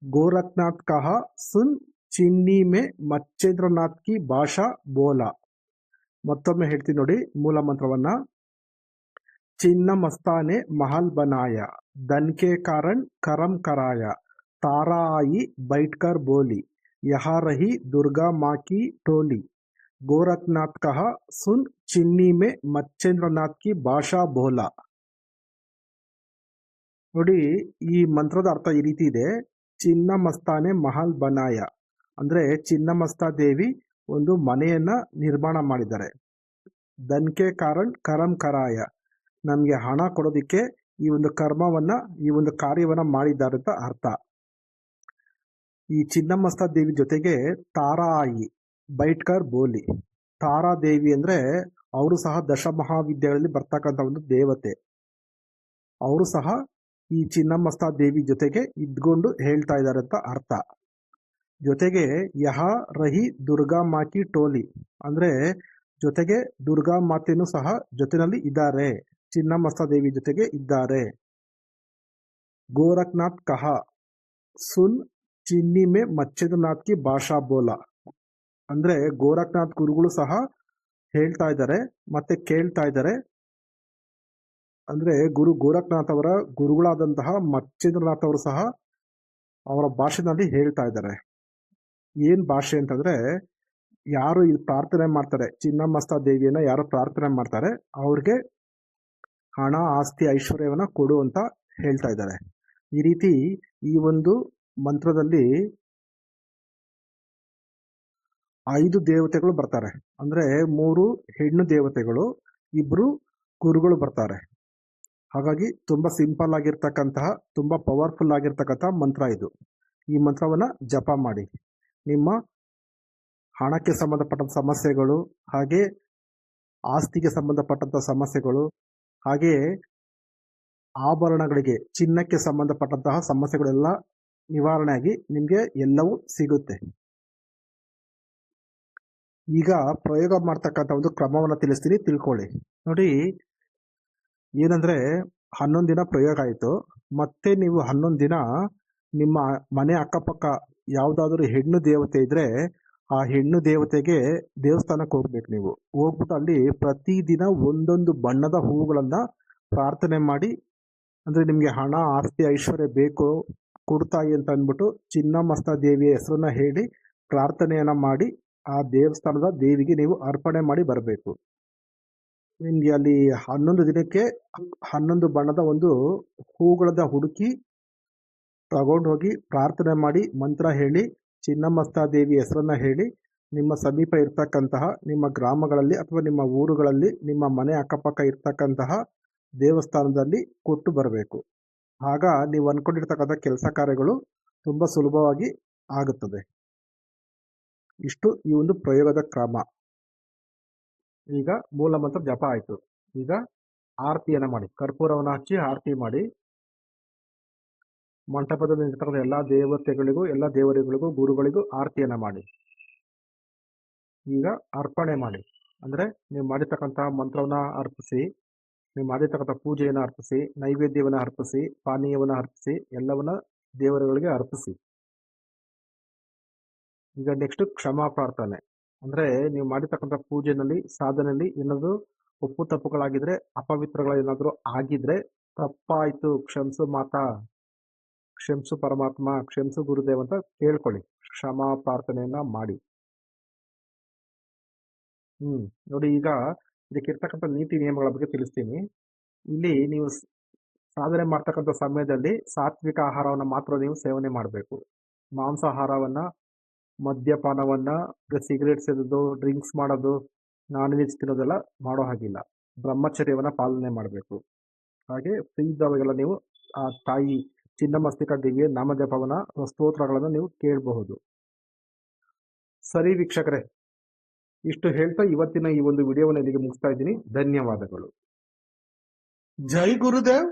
ಗೋರಖ್ನಾಥ್ ಕಹಾ ಸುನ್ ಚಿನ್ನಿ ಮೇ ಮಚ್ಚೇಂದ್ರನಾಥ್ ಕಿ ಭಾಷಾ ಬೋಲಾ. ಮತ್ತೊಮ್ಮೆ ಹೇಳ್ತೀನಿ ನೋಡಿ ಮೂಲ ಮಂತ್ರವನ್ನ. ಚಿನ್ನ ಮಸ್ತಾನೆ ಮಹಲ್ ಬನಾಯ, ಧನ್ ಕೆ ಕಾರಣ್ ಕರಂ ಕರಾಯ, ತಾರಾ ಆಯಿ ಬೈಟ್ಕರ್ ಬೋಲಿ, ಯಹಾ ರಹಿ ದುರ್ಗಾ ಮಾ ಕಿ ಟೋಲಿ, ಗೋರಖ್ನಾಥ್ ಕಹಾ ಸುನ್ ಚಿನ್ನಿ ಮೇ ಮಚ್ಚೇಂದ್ರನಾಥ್ ಕಿ ಭಾಷಾ ಬೋಲಾ. ನೋಡಿ, ಈ ಮಂತ್ರದ ಅರ್ಥ ಈ ರೀತಿ ಇದೆ. ಚಿನ್ನ ಮಸ್ತಾನೆ ಮಹಲ್ ಬನಾಯ ಅಂದ್ರೆ ಚಿನ್ನಮಸ್ತಾ ದೇವಿ ಒಂದು ಮನೆಯನ್ನ ನಿರ್ಮಾಣ ಮಾಡಿದ್ದಾರೆ. ಧನ್ ಕೆ ಕಾರಣ್ ಕರಂ ಕರಾಯ, ನಮ್ಗೆ ಹಣ ಕೊಡೋದಿಕ್ಕೆ ಈ ಒಂದು ಕರ್ಮವನ್ನ ಈ ಒಂದು ಕಾರ್ಯವನ್ನ ಮಾಡಿದ್ದಾರೆ ಅಂತ ಅರ್ಥ. ಈ ಚಿನ್ನಮಸ್ತಾ ದೇವಿ ಜೊತೆಗೆ ತಾರಾ ಆಯಿ ಬೈಟ್ಕರ್ ಬೋಲಿ, ತಾರಾ ದೇವಿ ಅಂದ್ರೆ ಅವರು ಸಹ ದಶಮಹಾವಿದ್ಯೆಗಳಲ್ಲಿ ಬರ್ತಕ್ಕಂಥ ಒಂದು ದೇವತೆ. ಅವರು ಸಹ ಈ ಚಿನ್ನಮಸ್ತಾ ದೇವಿ ಜೊತೆಗೆ ಇದ್ಕೊಂಡು ಹೇಳ್ತಾ ಇದ್ದಾರೆ ಅಂತ ಅರ್ಥ. ಜೊತೆಗೆ ಯಹ ರಹಿ ದುರ್ಗಾ ಮಾಕಿ ಟೋಲಿ ಅಂದ್ರೆ ಜೊತೆಗೆ ದುರ್ಗಾ ಮಾತೆನೂ ಸಹ ಜೊತೆನಲ್ಲಿ ಇದ್ದಾರೆ, ಚಿನ್ನಮಸ್ತಾ ದೇವಿ ಜೊತೆಗೆ ಇದ್ದಾರೆ. ಗೋರಖ್ನಾಥ್ ಕಹಾ ಸುನ್ ಚಿನ್ನಿ ಮೇ ಮಚ್ಚೇಂದ್ರನಾಥ್ ಕಿ ಭಾಷಾ ಬೋಲಾ ಅಂದ್ರೆ ಗೋರಖ್ನಾಥ್ ಗುರುಗಳು ಸಹ ಹೇಳ್ತಾ ಇದ್ದಾರೆ ಮತ್ತೆ ಕೇಳ್ತಾ ಇದ್ದಾರೆ. ಅಂದ್ರೆ ಗುರು ಗೋರಖ್ನಾಥ್ ಅವರ ಗುರುಗಳಾದಂತಹ ಮಚ್ಚೇಂದ್ರನಾಥ್ ಅವರು ಸಹ ಅವರ ಭಾಷೆನಲ್ಲಿ ಹೇಳ್ತಾ ಇದ್ದಾರೆ. ಏನ್ ಭಾಷೆ ಅಂತಂದ್ರೆ, ಯಾರು ಇದು ಪ್ರಾರ್ಥನೆ ಮಾಡ್ತಾರೆ, ಚಿನ್ನಮಸ್ತಾ ದೇವಿಯನ್ನ ಯಾರು ಪ್ರಾರ್ಥನೆ ಮಾಡ್ತಾರೆ ಅವ್ರಿಗೆ ಹಣ ಆಸ್ತಿ ಐಶ್ವರ್ಯವನ್ನ ಕೊಡು ಅಂತ ಹೇಳ್ತಾ ಇದ್ದಾರೆ. ಈ ರೀತಿ ಈ ಒಂದು ಮಂತ್ರದಲ್ಲಿ 5 ದೇವತೆಗಳು ಬರ್ತಾರೆ. ಅಂದ್ರೆ 3 ಹೆಣ್ಣು ದೇವತೆಗಳು, 2 ಗುರುಗಳು ಬರ್ತಾರೆ. ಹಾಗಾಗಿ ತುಂಬಾ ಸಿಂಪಲ್ ಆಗಿರ್ತಕ್ಕಂತಹ ತುಂಬಾ ಪವರ್ಫುಲ್ ಆಗಿರ್ತಕ್ಕಂತಹ ಮಂತ್ರ ಇದು. ಈ ಮಂತ್ರವನ್ನ ಜಪ ಮಾಡಿ. ನಿಮ್ಮ ಹಣಕ್ಕೆ ಸಂಬಂಧಪಟ್ಟಂತ ಸಮಸ್ಯೆಗಳು, ಹಾಗೆ ಆಸ್ತಿಗೆ ಸಂಬಂಧಪಟ್ಟಂತ ಸಮಸ್ಯೆಗಳು, ಹಾಗೆ ಆಭರಣಗಳಿಗೆ ಚಿನ್ನಕ್ಕೆ ಸಂಬಂಧಪಟ್ಟಂತಹ ಸಮಸ್ಯೆಗಳೆಲ್ಲ ನಿವಾರಣೆಯಾಗಿ ನಿಮ್ಗೆ ಎಲ್ಲವೂ ಸಿಗುತ್ತೆ. ಈಗ ಪ್ರಯೋಗ ಮಾಡ್ತಕ್ಕಂಥ ಒಂದು ಕ್ರಮವನ್ನ ತಿಳಿಸ್ತೀನಿ, ತಿಳ್ಕೊಳ್ಳಿ. ನೋಡಿ, ಏನಂದ್ರೆ 11 ದಿನ ಪ್ರಯೋಗ ಆಯಿತು. ಮತ್ತೆ ನೀವು 11 ದಿನ ನಿಮ್ಮ ಮನೆ ಅಕ್ಕಪಕ್ಕ ಯಾವ್ದಾದ್ರು ಹೆಣ್ಣು ದೇವತೆ ಇದ್ರೆ ಆ ಹೆಣ್ಣು ದೇವತೆಗೆ ದೇವಸ್ಥಾನಕ್ಕೆ ಹೋಗ್ಬೇಕು. ನೀವು ಹೋಗ್ಬಿಟ್ಟು ಅಲ್ಲಿ ಪ್ರತಿದಿನ ಒಂದೊಂದು ಬಣ್ಣದ ಹೂವುಗಳನ್ನ ಪ್ರಾರ್ಥನೆ ಮಾಡಿ, ಅಂದ್ರೆ ನಿಮ್ಗೆ ಹಣ ಆಸ್ತಿ ಐಶ್ವರ್ಯ ಬೇಕು ಕೊಡ್ತಾಯಿ ಅಂತ ಅಂದ್ಬಿಟ್ಟು ಚಿನ್ನಮಸ್ತಾ ದೇವಿಯ ಹೆಸರನ್ನ ಹೇಳಿ ಪ್ರಾರ್ಥನೆಯನ್ನ ಮಾಡಿ ಆ ದೇವಸ್ಥಾನದ ದೇವಿಗೆ ನೀವು ಅರ್ಪಣೆ ಮಾಡಿ ಬರಬೇಕು. ನಿಮ್ಗೆ ಅಲ್ಲಿ 11 ದಿನಕ್ಕೆ 11 ಬಣ್ಣದ ಒಂದು ಹೂಗಳನ್ನ ಹುಡುಕಿ ತಗೊಂಡು ಹೋಗಿ ಪ್ರಾರ್ಥನೆ ಮಾಡಿ ಮಂತ್ರ ಹೇಳಿ ಚಿನ್ನಮಸ್ತಾ ದೇವಿ ಹೆಸರನ್ನ ಹೇಳಿ ನಿಮ್ಮ ಸಮೀಪ ಇರ್ತಕ್ಕಂತಹ ನಿಮ್ಮ ಗ್ರಾಮಗಳಲ್ಲಿ ಅಥವಾ ನಿಮ್ಮ ಊರುಗಳಲ್ಲಿ ನಿಮ್ಮ ಮನೆ ಅಕ್ಕಪಕ್ಕ ಇರ್ತಕ್ಕಂತಹ ದೇವಸ್ಥಾನದಲ್ಲಿ ಕೊಟ್ಟು ಬರಬೇಕು. ಆಗ ನೀವು ಅನ್ಕೊಂಡಿರ್ತಕ್ಕಂಥ ಕೆಲಸ ಕಾರ್ಯಗಳು ತುಂಬಾ ಸುಲಭವಾಗಿ ಆಗುತ್ತದೆ. ಇಷ್ಟು ಈ ಒಂದು ಪ್ರಯೋಗದ ಕ್ರಮ. ಈಗ ಮೂಲ ಮಂತ್ರ ಜಪ ಆಯ್ತು. ಈಗ ಆರತಿಯನ್ನ ಮಾಡಿ, ಕರ್ಪೂರವನ್ನು ಹಚ್ಚಿ ಆರತಿ ಮಾಡಿ. ಮಂಟಪದಲ್ಲಿ ನಿಂತಿರ್ತಕ್ಕಂಥ ಎಲ್ಲಾ ದೇವತೆಗಳಿಗೂ, ಎಲ್ಲ ದೇವರುಗಳಿಗೂ, ಗುರುಗಳಿಗೂ ಆರತಿಯನ್ನ ಮಾಡಿ. ಈಗ ಅರ್ಪಣೆ ಮಾಡಿ. ಅಂದ್ರೆ ನೀವು ಮಾಡಿರ್ತಕ್ಕಂತಹ ಮಂತ್ರವನ್ನ ಅರ್ಪಿಸಿ, ನೀವು ಮಾಡಿರ್ತಕ್ಕಂಥ ಪೂಜೆಯನ್ನು ಅರ್ಪಿಸಿ, ನೈವೇದ್ಯವನ್ನು ಅರ್ಪಿಸಿ, ಪಾನೀಯವನ್ನು ಅರ್ಪಿಸಿ, ಎಲ್ಲವನ್ನ ದೇವರುಗಳಿಗೆ ಅರ್ಪಿಸಿ. ಈಗ ನೆಕ್ಸ್ಟ್ ಕ್ಷಮಾ ಪ್ರಾರ್ಥನೆ. ಅಂದ್ರೆ ನೀವು ಮಾಡಿರ್ತಕ್ಕಂಥ ಪೂಜೆನಲ್ಲಿ, ಸಾಧನೆಯಲ್ಲಿ ಏನಾದ್ರು ಒಪ್ಪು ತಪ್ಪುಗಳಾಗಿದ್ರೆ, ಅಪವಿತ್ರಗಳೇನಾದ್ರೂ ಆಗಿದ್ರೆ, ತಪ್ಪಾಯ್ತು, ಕ್ಷಮಿಸು ಮಾತಾ, ಕ್ಷಮಿಸು ಪರಮಾತ್ಮ, ಕ್ಷಮಿಸು ಗುರುದೇವ್ ಅಂತ ಕೇಳ್ಕೊಳ್ಳಿ. ಕ್ಷಮಾ ಪ್ರಾರ್ಥನೆಯನ್ನ ಮಾಡಿ. ನೋಡಿ, ಈಗ ಇದಕ್ಕಿರ್ತಕ್ಕಂಥ ನೀತಿ ನಿಯಮಗಳ ಬಗ್ಗೆ ತಿಳಿಸ್ತೀನಿ. ಇಲ್ಲಿ ನೀವು ಸಾಧನೆ ಮಾಡ್ತಕ್ಕಂಥ ಸಮಯದಲ್ಲಿ ಸಾತ್ವಿಕ ಆಹಾರವನ್ನ ಮಾತ್ರ ನೀವು ಸೇವನೆ ಮಾಡಬೇಕು. ಮಾಂಸಾಹಾರವನ್ನ, ಮದ್ಯಪಾನವನ್ನ, ಸಿಗರೇಟ್ ಸೇದೋದು, ಡ್ರಿಂಕ್ಸ್ ಮಾಡೋದು, ನಾನ್ ವೆಜ್ ತಿನ್ನೋದೆಲ್ಲ ಮಾಡೋ ಹಾಗಿಲ್ಲ. ಬ್ರಹ್ಮಚರ್ಯವನ್ನ ಪಾಲನೆ ಮಾಡಬೇಕು. ಹಾಗೆ ಫ್ರೀ ಇದ್ದಾವಾಗೆಲ್ಲ ನೀವು ಆ ತಾಯಿ ಚಿನ್ನಮಸ್ತಿಕಾ ದೇವಿಯ ನಾಮಜಪವನ್ನ, ಸ್ತೋತ್ರಗಳನ್ನ ನೀವು ಕೇಳಬಹುದು. ಸರಿ ವೀಕ್ಷಕರೇ, ಇಷ್ಟು ಹೇಳ್ತಾ ಇವತ್ತಿನ ಈ ಒಂದು ವಿಡಿಯೋವನ್ನು ಇಲ್ಲಿಗೆ ಮುಗಿಸ್ತಾ ಇದ್ದೀನಿ. ಧನ್ಯವಾದಗಳು. ಜೈ ಗುರುದೇವ್.